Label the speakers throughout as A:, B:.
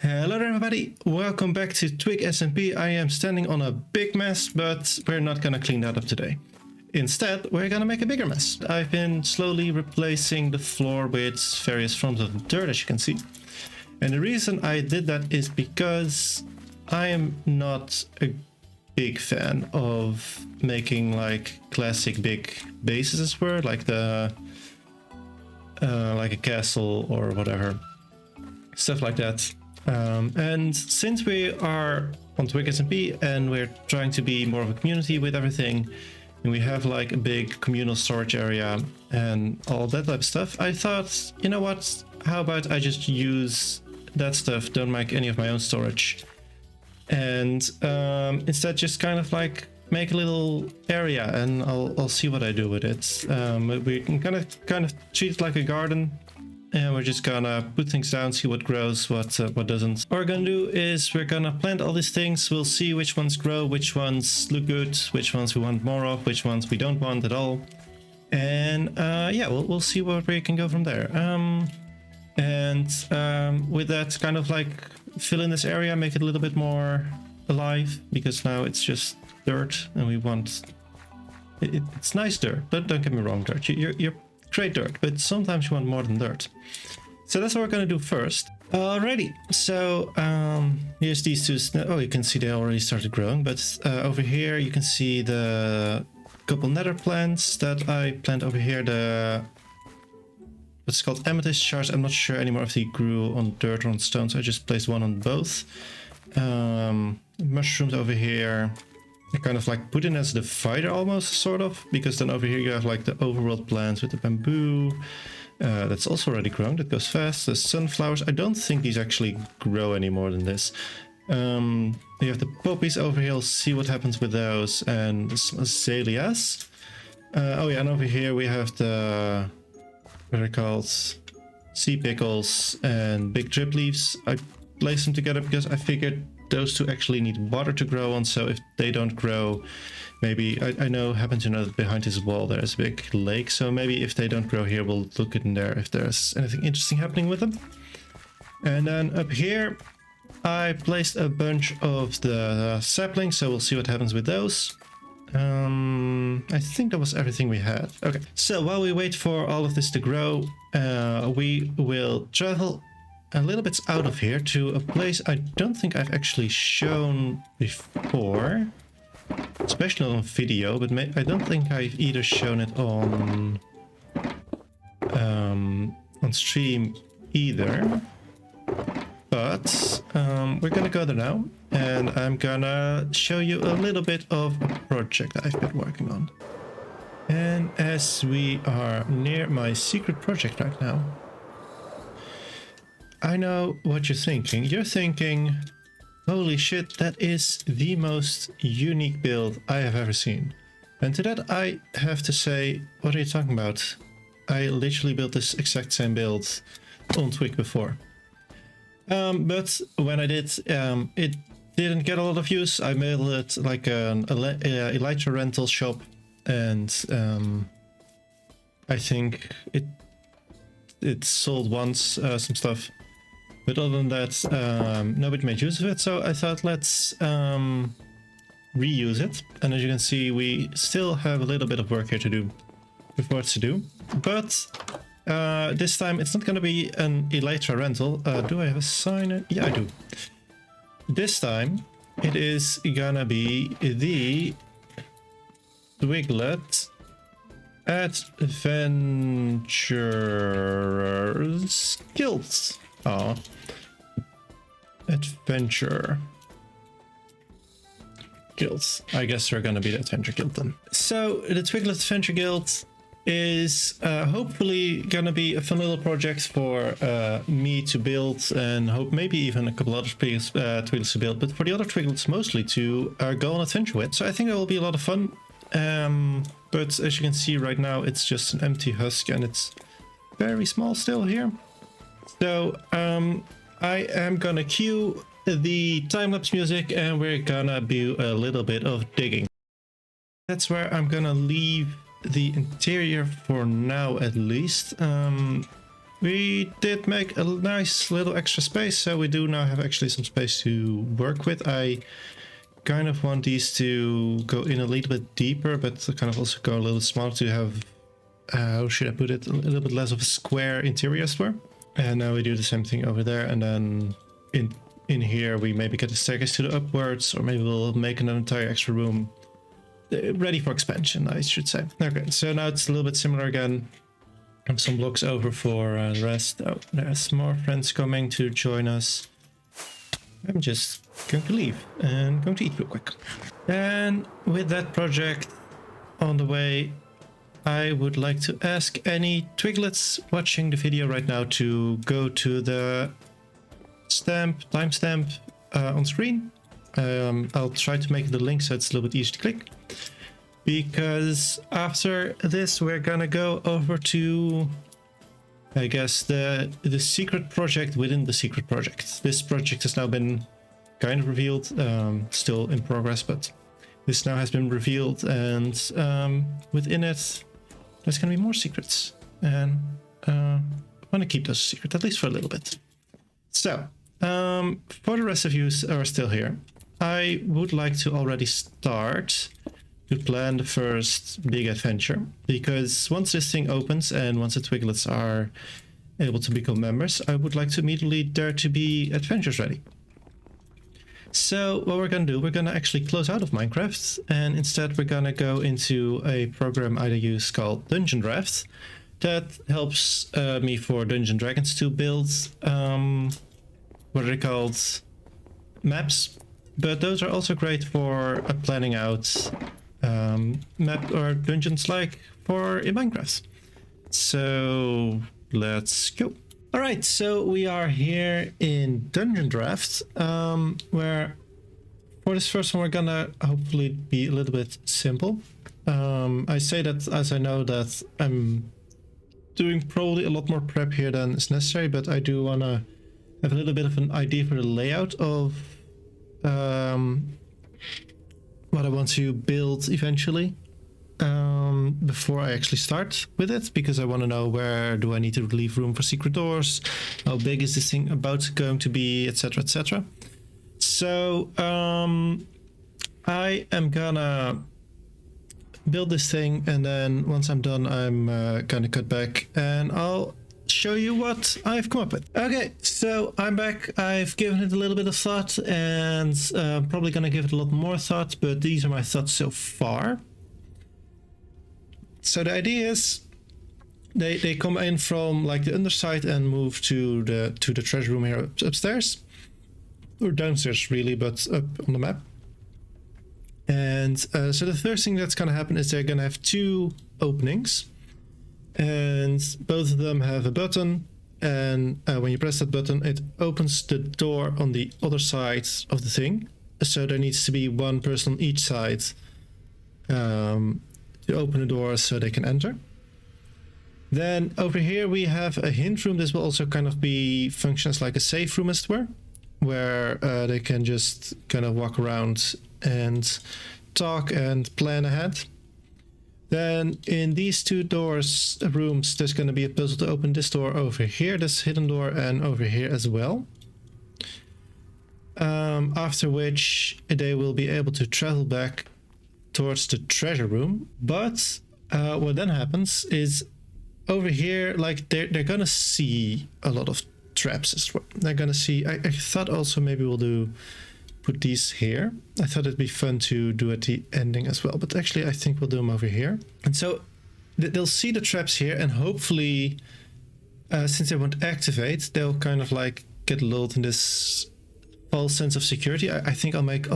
A: Hello there everybody, welcome back to TwigSMP. I am standing on a big mess, but we're not gonna clean that up today. Instead, we're gonna make a bigger mess. I've been slowly replacing the floor with various forms of dirt, as you can see. And the reason I did that is because I am not a big fan of making like classic big bases, as were, like the like a castle or whatever, stuff like that. And since we are on TwigSMP and we're trying to be more of a community with everything, and we have like a big communal storage area and all that type of stuff, I thought, you know what, how about I just use that stuff, don't make any of my own storage, and instead just kind of like make a little area, and I'll see what I do with it. We can kind of treat it like a garden. And we're just gonna put things down, see what grows, what doesn't. What we're gonna do is we're gonna plant all these things. We'll see which ones grow, which ones look good, which ones we want more of, which ones we don't want at all. And yeah, we'll see where we can go from there. With that, kind of like fill in this area, make it a little bit more alive, because now it's just dirt, and we want it's nice dirt. Don't get me wrong, dirt. You're great dirt, but sometimes you want more than dirt. So that's what we're gonna do first. Alrighty, so here's these two. Oh, you can see they already started growing, but over here you can see the couple nether plants that I planted over here. The what's called amethyst shards. I'm not sure anymore if they grew on dirt or on stone, so I just placed one on both. Mushrooms over here. I kind of like put in as a divider almost, sort of, because then over here you have like the overworld plants with the bamboo. That's also already grown, that goes fast. The sunflowers, I don't think these actually grow any more than this. You have the poppies over here, we'll see what happens with those, and the azaleas. Oh yeah, and over here we have the, what are they called? Sea pickles and big drip leaves. I placed them together because I figured those two actually need water to grow on, so if they don't grow, maybe, I happen to know that behind this wall there's a big lake, so maybe if they don't grow here, we'll look in there if there's anything interesting happening with them. And then up here, I placed a bunch of the saplings, so we'll see what happens with those. I think that was everything we had. Okay, so while we wait for all of this to grow, we will travel a little bit out of here to a place I don't think I've actually shown before, especially on video, but I don't think I've either shown it on stream either. But we're gonna go there now, and I'm gonna show you a little bit of a project I've been working on. And as we are near my secret project right now, I know what you're thinking. You're thinking, holy shit, that is the most unique build I have ever seen. And to that I have to say, what are you talking about? I literally built this exact same build on Twig before. But when I did, it didn't get a lot of use. I made it like an elytra rental shop, and I think it sold once some stuff. But other than that, nobody made use of it, so I thought let's reuse it. And as you can see, we still have a little bit of work here to do before it's to do. But this time it's not going to be an elytra rental. Do I have a sign? Yeah, I do. This time it is gonna be the Twiglet Adventurers Guild. Oh, Adventure Guilds. I guess we're gonna be the Adventure Guild then. So the Twiglet Adventure Guild is hopefully gonna be a fun little project for me to build, and hope maybe even a couple other Twiglets to build, but for the other Twiglets mostly to go on adventure with. So I think it will be a lot of fun. But as you can see right now, it's just an empty husk, and it's very small still here. So I am gonna cue the time-lapse music, and we're gonna do a little bit of digging. That's where I'm gonna leave the interior for now, at least. We did make a nice little extra space, so we do now have actually some space to work with. I kind of want these to go in a little bit deeper, but to kind of also go a little smaller to have, how should I put it, a little bit less of a square interior as well. And now we do the same thing over there, and then in here we maybe get a staircase to the upwards, or maybe we'll make an entire extra room ready for expansion, I should say. Okay, so now it's a little bit similar again. Some blocks over for the rest. Oh, there's more friends coming to join us. I'm just going to leave and going to eat real quick. And with that project on the way, I would like to ask any Twiglets watching the video right now to go to the timestamp on screen. I'll try to make the link so it's a little bit easier to click. Because after this, we're gonna go over to, I guess, the secret project within the secret project. This project has now been kind of revealed, still in progress, but this now has been revealed, and within it, there's gonna be more secrets. And I want to keep those secret, at least for a little bit. So, for the rest of you who are still here, I would like to already start to plan the first big adventure, because once this thing opens and once the Twiglets are able to become members, I would like to immediately dare to be adventures ready. So what we're gonna do, we're gonna actually close out of Minecraft, and instead we're gonna go into a program I use called Dungeon Draft that helps me for Dungeons & Dragons to build what are they called, maps, but those are also great for planning out map or dungeons like for in Minecraft. So let's go. All right, so we are here in Dungeon Draft, where for this first one we're gonna hopefully be a little bit simple. I say that as I know that I'm doing probably a lot more prep here than is necessary, but I do wanna have a little bit of an idea for the layout of what I want to build eventually, before I actually start with it, because I want to know where do I need to leave room for secret doors, how big is this thing going to be, etc, etc. So I am gonna build this thing, and then once I'm done, I'm gonna cut back and I'll show you what I've come up with. Okay, so I'm back. I've given it a little bit of thought, and probably gonna give it a lot more thought, but these are my thoughts so far. So the idea is they come in from like the underside and move to the treasure room here upstairs, or downstairs really, but up on the map. And so the first thing that's gonna happen is they're gonna have two openings, and both of them have a button, and when you press that button it opens the door on the other side of the thing. So there needs to be one person on each side to open the door so they can enter. Then over here we have a hint room. This will also kind of be functions like a safe room as it were, where they can just kind of walk around and talk and plan ahead. Then in these two rooms, there's going to be a puzzle to open this door over here, this hidden door, and over here as well. After which they will be able to travel back towards the treasure room. But what then happens is over here, like they're going to see a lot of traps as well. They're going to see, I thought also maybe we'll put these here. I thought it'd be fun to do at the ending as well, but actually I think we'll do them over here. And so they'll see the traps here, and hopefully since they won't activate, they'll kind of like get lulled in this false sense of security. I think I'll might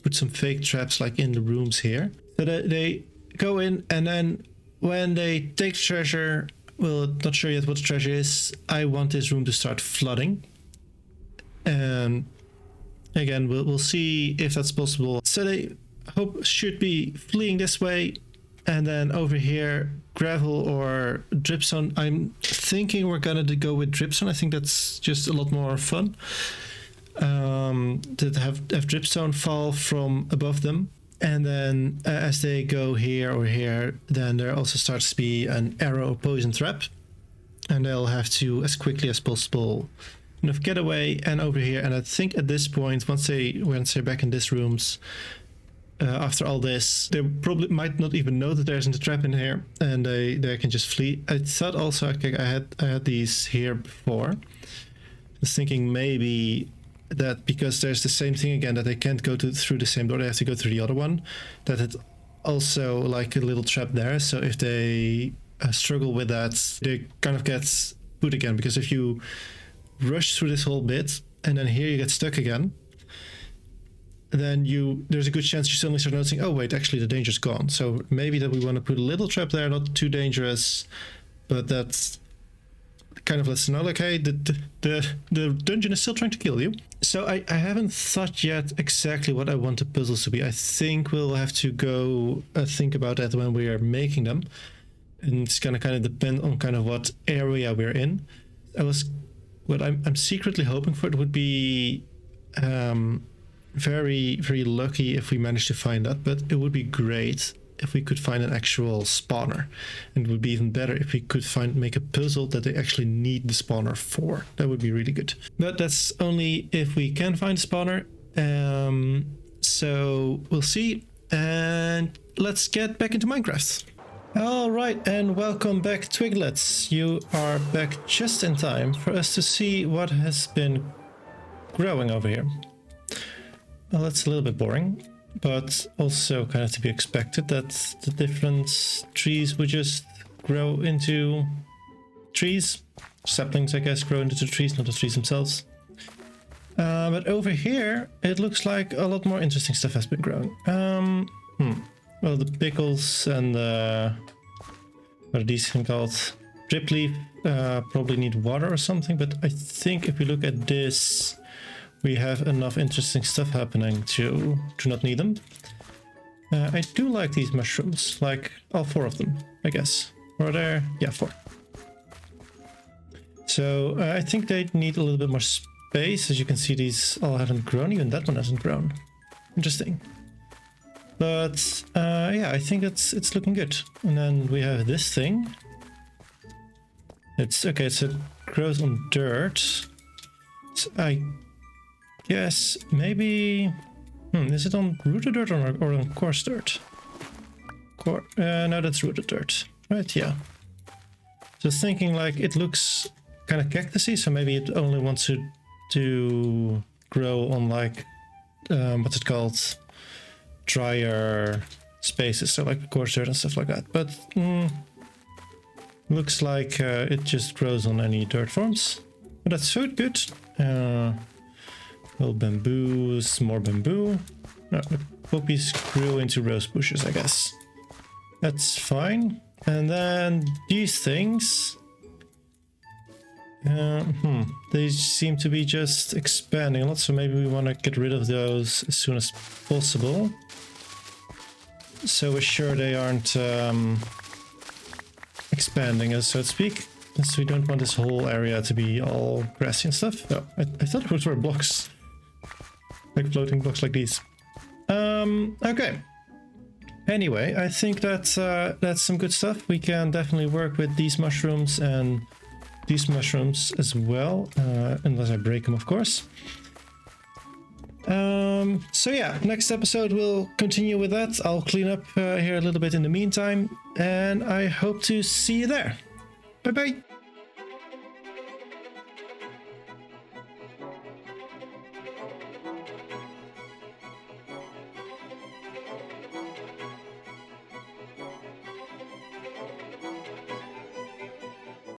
A: put some fake traps like in the rooms here, so that they go in, and then when they take treasure, well, not sure yet what the treasure is, I want this room to start flooding. And again, we'll see if that's possible. So they should be fleeing this way, and then over here, gravel or dripstone. I'm thinking we're gonna go with dripstone. I think that's just a lot more fun. To have dripstone fall from above them, and then as they go here or here, then there also starts to be an arrow or poison trap. and they'll have to, as quickly as possible, get away and over here. And I think at this point, once they're back in these rooms, after all this, they probably might not even know that there's a trap in here, and they can just flee. I thought also I had these here before. I was thinking maybe that because there's the same thing again, that they can't go through the same door, they have to go through the other one, that it's also like a little trap there. So if they struggle with that, they kind of get put again, because if you rush through this whole bit and then here you get stuck again, then there's a good chance you suddenly start noticing, oh wait, actually the danger's gone. So maybe that we want to put a little trap there, not too dangerous, but that's kind of lets us know, like, hey, the dungeon is still trying to kill you. So I haven't thought yet exactly what I want the puzzles to be. I think we'll have to go think about that when we are making them, and it's gonna kind of depend on kind of what area we're in. What I'm secretly hoping for, it would be very, very lucky if we manage to find that, but it would be great if we could find an actual spawner, and it would be even better if we could make a puzzle that they actually need the spawner for. That would be really good, but that's only if we can find a spawner. So we'll see, and let's get back into Minecraft. All right, and welcome back, Twiglets. You are back just in time for us to see what has been growing over here. Well, that's a little bit boring, but also kind of to be expected that the different trees would just grow into trees. Saplings, I guess, grow into the trees, not the trees themselves. But over here, it looks like a lot more interesting stuff has been growing. Well, the pickles and what are these things called? Drip leaf probably need water or something, but I think if we look at this, we have enough interesting stuff happening to not need them. I do like these mushrooms, like all 4 of them, I guess. Or there, yeah, 4. So I think they need a little bit more space. As you can see, these all haven't grown, even that one hasn't grown. Interesting. But yeah, I think it's looking good. And then we have this thing. It's okay, so it grows on dirt. So I guess maybe is it on rooted dirt or on coarse dirt? No, that's rooted dirt, right? Yeah. Just thinking, like, it looks kind of cactusy, so maybe it only wants to grow on, like, what's it called, drier spaces, so like coarse dirt and stuff like that. But looks like it just grows on any dirt forms. But that's so good. Well, bamboo, some more bamboo. No, the poppies grew into rose bushes, I guess. That's fine. And then these things, they seem to be just expanding a lot, so maybe we want to get rid of those as soon as possible, so we're sure they aren't expanding us, so to speak. So we don't want this whole area to be all grassy and stuff. No, I thought it were blocks. Like floating blocks like these. Okay. Anyway, I think that's some good stuff. We can definitely work with these mushrooms and these mushrooms as well, unless I break them, of course. So yeah, next episode we'll continue with that. I'll clean up here a little bit in the meantime, and I hope to see you there. Bye bye.